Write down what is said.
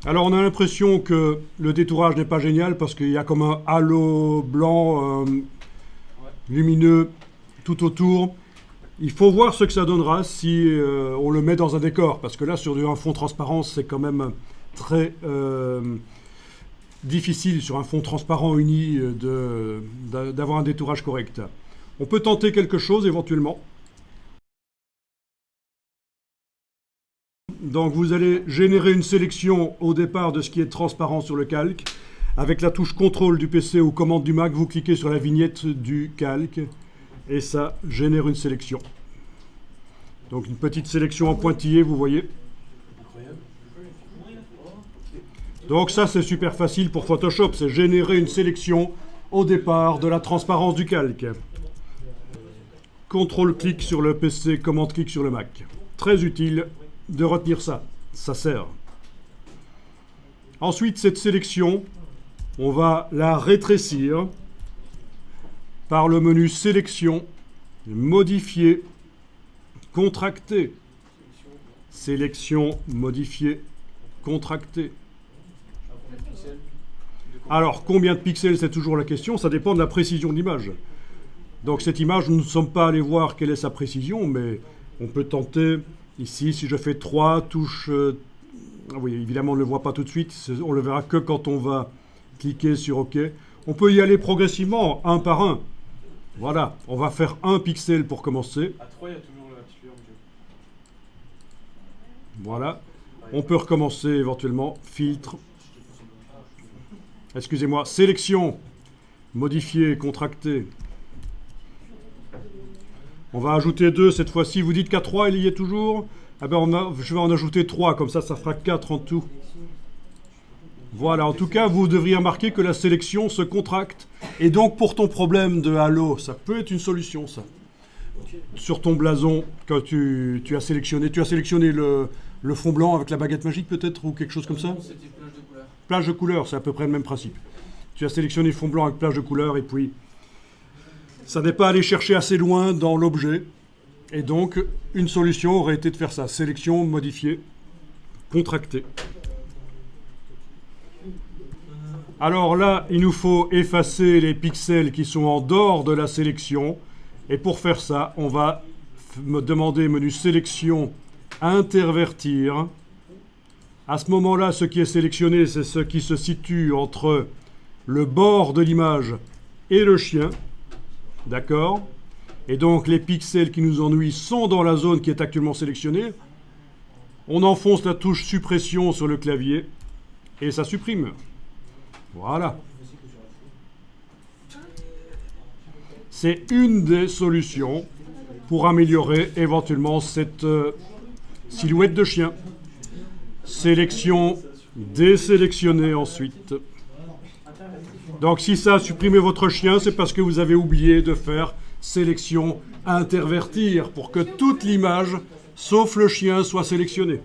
Alors on a l'impression que le détourage n'est pas génial parce qu'il y a comme un halo blanc lumineux tout autour. Il faut voir ce que ça donnera si on le met dans un décor, parce que là sur un fond transparent c'est quand même très difficile sur un fond transparent uni d'avoir un détourage correct. On peut tenter quelque chose éventuellement. Donc vous allez générer une sélection au départ de ce qui est transparent sur le calque. Avec la touche contrôle du PC ou commande du Mac, vous cliquez sur la vignette du calque et ça génère une sélection. Donc une petite sélection en pointillé, vous voyez. Donc ça c'est super facile pour Photoshop, c'est générer une sélection au départ de la transparence du calque. Contrôle-clic sur le PC, commande-clic sur le Mac. Très utile de retenir ça, ça sert. Ensuite, cette sélection, on va la rétrécir par le menu Sélection, Modifier, Contracter. Sélection, Modifier, Contracter. Alors, combien de pixels, c'est toujours la question, ça dépend de la précision de l'image. Donc cette image, nous ne sommes pas allés voir quelle est sa précision, mais on peut tenter, ici, si je fais 3 touches, oui, évidemment on ne le voit pas tout de suite, on le verra que quand on va cliquer sur OK. On peut y aller progressivement, un par un. Voilà, on va faire 1 pixel pour commencer. À 3, il y a toujours la petite lueur bleue. Voilà, on peut recommencer éventuellement, filtre. Excusez-moi, sélection, modifier, contracter. On va ajouter 2 cette fois-ci. Vous dites qu'à 3, il y est toujours. Ah ben je vais en ajouter 3, comme ça fera 4 en tout. Voilà, en tout cas, vous devriez remarquer que la sélection se contracte. Et donc, pour ton problème de halo, ça peut être une solution, ça. Sur ton blason, quand tu as sélectionné le fond blanc avec la baguette magique, peut-être, ou quelque chose comme ça? C'était plage de couleur. Plage de couleur, c'est à peu près le même principe. Tu as sélectionné le fond blanc avec plage de couleur, et puis ça n'est pas allé chercher assez loin dans l'objet. Et donc, une solution aurait été de faire ça. Sélection, modifier, contracter. Alors là, il nous faut effacer les pixels qui sont en dehors de la sélection. Et pour faire ça, on va me demander menu sélection, intervertir. À ce moment-là, ce qui est sélectionné, c'est ce qui se situe entre le bord de l'image et le chien. D'accord? Et donc, les pixels qui nous ennuient sont dans la zone qui est actuellement sélectionnée. On enfonce la touche suppression sur le clavier et ça supprime. Voilà. C'est une des solutions pour améliorer éventuellement cette silhouette de chien. Sélection, désélectionner ensuite. Donc si ça a supprimé votre chien, c'est parce que vous avez oublié de faire sélection, intervertir pour que toute l'image, sauf le chien, soit sélectionnée.